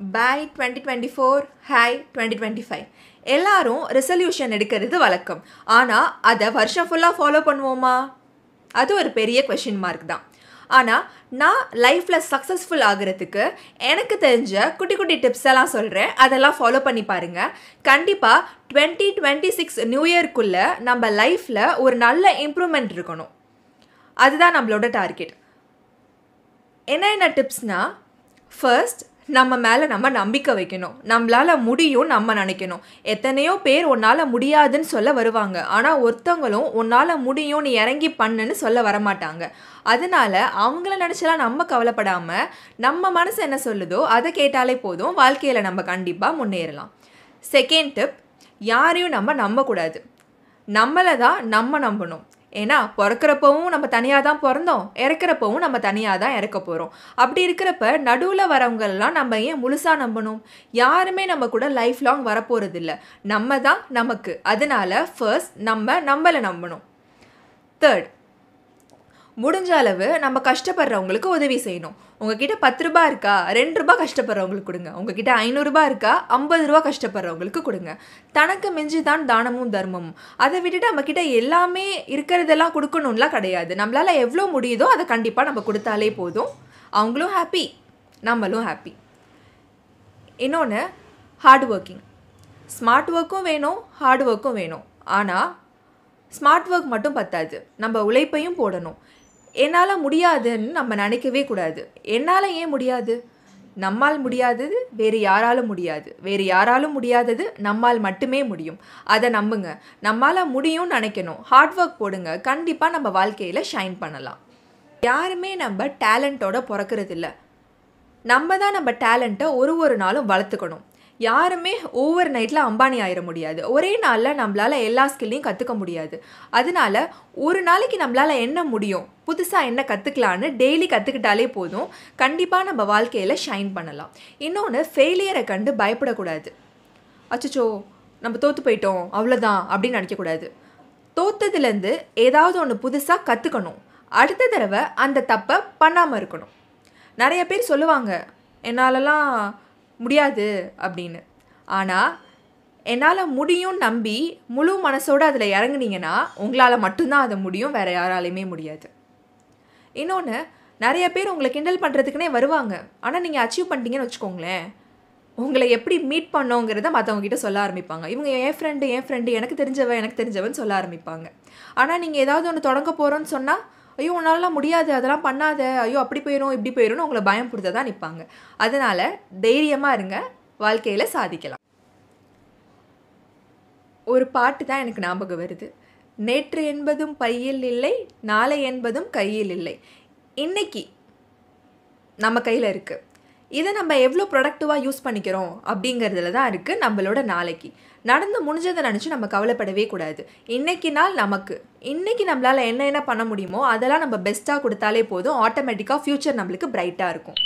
Bye 2024, Hi 2025. எல்லாரும் resolution எடுக்கிறது வழக்கம். ஆனால் அதை வருஷம் ஃபுல்லாக ஃபாலோ பண்ணுவோமா? அது ஒரு பெரிய கொஷின் மார்க் தான். ஆனால் நான் லைஃப்பில் சக்ஸஸ்ஃபுல் ஆகிறதுக்கு எனக்கு தெரிஞ்ச குட்டி குட்டி டிப்ஸ் எல்லாம் சொல்கிறேன். அதெல்லாம் ஃபாலோ பண்ணி பாருங்கள். கண்டிப்பாக 2026 நியூ இயர்க்குள்ளே நம்ம லைஃப்பில் ஒரு நல்ல இம்ப்ரூவ்மெண்ட் இருக்கணும். அதுதான் நம்மளோட டார்கெட். என்ன டிப்ஸ்னால், ஃபர்ஸ்ட் நம்ம மேலே நம்ம நம்பிக்கை வைக்கணும். நம்மளால் முடியும் நம்ம நினைக்கணும். எத்தனையோ பேர் உன்னால் முடியாதுன்னு சொல்ல வருவாங்க, ஆனால் ஒருத்தவங்களும் உன்னால் முடியும் நீ இறங்கி பண்ணுன்னு சொல்ல வரமாட்டாங்க. அதனால அவங்கள நினச்சலாம் நம்ம கவலைப்படாமல் நம்ம மனசு என்ன சொல்லுதோ அதை கேட்டாலே போதும். வாழ்க்கையில் நம்ம கண்டிப்பாக முன்னேறலாம். செகண்ட் டிப், யாரையும் நம்ம நம்பக்கூடாது. நம்மளை தான் நம்ம நம்பணும். ஏன்னா பிறக்கிறப்பவும் நம்ம தனியாக தான் பிறந்தோம், இறக்கிறப்பவும் நம்ம தனியாக தான் இறக்க போகிறோம். அப்படி இருக்கிறப்ப நடுவில் வரவங்களெலாம் நம்ம ஏன் முழுசாக நம்பணும்? யாருமே நம்ம கூட லைஃப் லாங் வரப்போகிறதில்ல. நம்ம தான் நமக்கு. அதனால ஃபர்ஸ்ட் நம்மளை நம்பணும். தேர்ட், முடிஞ்ச அளவு நம்ம கஷ்டப்படுறவங்களுக்கு உதவி செய்யணும். உங்ககிட்ட 10 ரூபா இருக்கா, 2 ரூபா கஷ்டப்படுறவங்களுக்கு கொடுங்க. உங்ககிட்ட 500 ரூபா இருக்கா, 50 ரூபா கஷ்டப்படுறவங்களுக்கு கொடுங்க. தனக்கு மிஞ்சி தான் தானமும் தர்மமும். அதை விட்டுட்டு நம்மக்கிட்ட எல்லாமே இருக்கிறதெல்லாம் கொடுக்கணும்லாம் கிடையாது. நம்மளால் எவ்வளோ முடியுதோ அதை கண்டிப்பாக நம்ம கொடுத்தாலே போதும். அவங்களும் ஹாப்பி, நம்மளும் ஹாப்பி. இன்னொன்று, ஹார்ட் ஒர்க்கிங். ஸ்மார்ட் ஒர்க்கும் வேணும், ஹார்ட் ஒர்க்கும் வேணும். ஆனால் ஸ்மார்ட் ஒர்க் மட்டும் பத்தாது, நம்ம உழைப்பையும் போடணும். என்னால் முடியாதுன்னு நம்ம நினைக்கவே கூடாது. என்னால் ஏன் முடியாது? நம்மால் முடியாதது வேறு யாராலும் முடியாது, வேறு யாராலும் முடியாதது நம்மால் மட்டுமே முடியும். அதை நம்புங்க. நம்மால் முடியும்னு நினைக்கணும். ஹார்ட் ஒர்க் போடுங்க. கண்டிப்பாக நம்ம வாழ்க்கையில் ஷைன் பண்ணலாம். யாருமே நம்ம டேலண்ட்டோட பிறக்கிறதில்ல. நம்ம தான் நம்ம டேலண்ட்டை ஒரு நாளும் வளர்த்துக்கணும். யாருமே ஓவர் நைட்டில் அம்பானி ஆயிட முடியாது. ஒரே நாளில் நம்மளால் எல்லா ஸ்கில்லையும் கற்றுக்க முடியாது. அதனால ஒரு நாளைக்கு நம்மளால் என்ன முடியும், புதுசாக என்ன கற்றுக்கலான்னு டெய்லி கற்றுக்கிட்டாலே போதும். கண்டிப்பாக நம்ம வாழ்க்கையில் ஷைன் பண்ணலாம். இன்னொன்று, ஃபெயிலியரை கண்டு பயப்படக்கூடாது. அச்சோ நம்ம தோற்று போயிட்டோம் அவ்வளோதான் அப்படின்னு நினைக்கக்கூடாது. தோற்றதுலேருந்து ஏதாவது ஒன்று புதுசாக கற்றுக்கணும். அடுத்த தடவை அந்த தப்பை பண்ணாமல் இருக்கணும். நிறைய பேர் சொல்லுவாங்க என்னாலலாம் முடியாது அப்படின்னு. ஆனால் என்னால் முடியும் நம்பி முழு மனசோடு அதில் இறங்குனீங்கன்னா உங்களால் மட்டும்தான் அதை முடியும், வேறு யாராலையுமே முடியாது. இன்னொன்று, நிறைய பேர் உங்களை கிண்டல் பண்ணுறதுக்குனே வருவாங்க. ஆனால் நீங்கள் அச்சீவ் பண்ணிட்டீங்கன்னு வச்சுக்கோங்களேன், உங்களை எப்படி மீட் பண்ணோங்கிறத மற்றவங்ககிட்ட சொல்ல ஆரம்பிப்பாங்க. இவங்க என் ஃப்ரெண்டு எனக்கு தெரிஞ்சவன் சொல்ல ஆரம்பிப்பாங்க. ஆனால் நீங்கள் ஏதாவது ஒன்று தொடங்க போகிறோன்னு சொன்னால், ஐயோ உன்னாலலாம் முடியாது, அதெல்லாம் பண்ணாத, ஐயோ அப்படி போயிடும் இப்படி போயிடும்னு உங்களை பயம் கொடுத்து தான் நிற்பாங்க. அதனால் தைரியமாக இருங்க, வாழ்க்கையில் சாதிக்கலாம். ஒரு பாட்டு தான் எனக்கு ஞாபகம் வருது. நேற்று என்பதும் பையில் இல்லை, நாளை என்பதும் கையில் இல்லை. இன்னைக்கு நம்ம கையில் இருக்குது. இதை நம்ம எவ்வளோ ப்ரொடக்டிவாக யூஸ் பண்ணிக்கிறோம் அப்படிங்கிறதுல தான் இருக்குது நம்மளோட நாளைக்கு. நடந்து முடிஞ்சதை நினச்சி நம்ம கவலைப்படவே கூடாது. இன்றைக்கி நாள் நமக்கு. இன்றைக்கி நம்மளால் என்ன பண்ண முடியுமோ அதெல்லாம் நம்ம பெஸ்ட்டாக கொடுத்தாலே போதும். ஆட்டோமேட்டிக்காக ஃப்யூச்சர் நம்மளுக்கு பிரைட்டாக இருக்கும்.